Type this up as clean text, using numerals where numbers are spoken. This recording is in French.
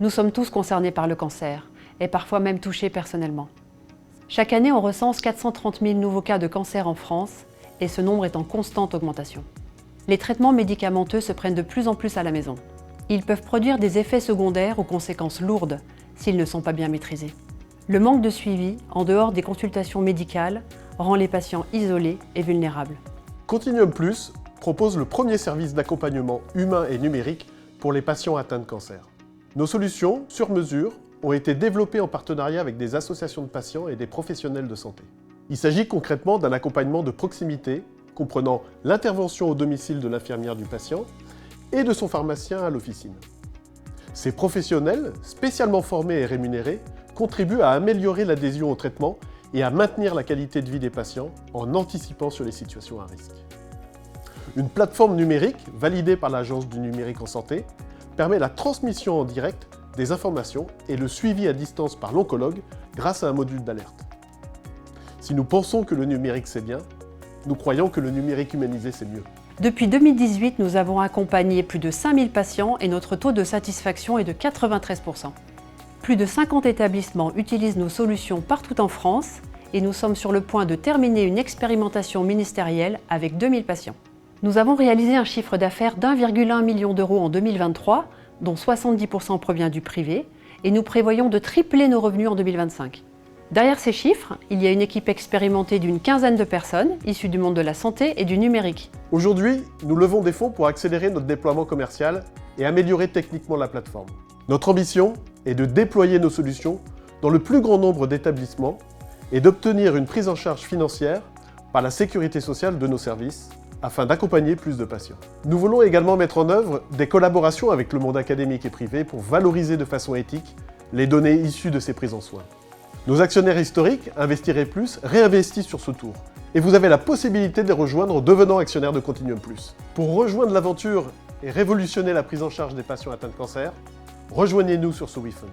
Nous sommes tous concernés par le cancer, et parfois même touchés personnellement. Chaque année, on recense 430 000 nouveaux cas de cancer en France, et ce nombre est en constante augmentation. Les traitements médicamenteux se prennent de plus en plus à la maison. Ils peuvent produire des effets secondaires aux conséquences lourdes s'ils ne sont pas bien maîtrisés. Le manque de suivi, en dehors des consultations médicales, rend les patients isolés et vulnérables. Continuum Plus propose le premier service d'accompagnement humain et numérique pour les patients atteints de cancer. Nos solutions, sur mesure, ont été développées en partenariat avec des associations de patients et des professionnels de santé. Il s'agit concrètement d'un accompagnement de proximité comprenant l'intervention au domicile de l'infirmière du patient et de son pharmacien à l'officine. Ces professionnels, spécialement formés et rémunérés, contribuent à améliorer l'adhésion au traitement et à maintenir la qualité de vie des patients en anticipant sur les situations à risque. Une plateforme numérique, validée par l'Agence du numérique en santé, permet la transmission en direct des informations et le suivi à distance par l'oncologue grâce à un module d'alerte. Si nous pensons que le numérique c'est bien, nous croyons que le numérique humanisé c'est mieux. Depuis 2018, nous avons accompagné plus de 5000 patients et notre taux de satisfaction est de 93%. Plus de 50 établissements utilisent nos solutions partout en France et nous sommes sur le point de terminer une expérimentation ministérielle avec 2000 patients. Nous avons réalisé un chiffre d'affaires d'1,1 million d'euros en 2023, dont 70% provient du privé, et nous prévoyons de tripler nos revenus en 2025. Derrière ces chiffres, il y a une équipe expérimentée d'une quinzaine de personnes, issues du monde de la santé et du numérique. Aujourd'hui, nous levons des fonds pour accélérer notre déploiement commercial et améliorer techniquement la plateforme. Notre ambition est de déployer nos solutions dans le plus grand nombre d'établissements et d'obtenir une prise en charge financière par la sécurité sociale de nos services, afin d'accompagner plus de patients. Nous voulons également mettre en œuvre des collaborations avec le monde académique et privé pour valoriser de façon éthique les données issues de ces prises en soins. Nos actionnaires historiques, Investiraient Plus, réinvestissent sur ce tour. Et vous avez la possibilité de les rejoindre en devenant actionnaire de Continuum Plus. Pour rejoindre l'aventure et révolutionner la prise en charge des patients atteints de cancer, rejoignez-nous sur ce WeFund.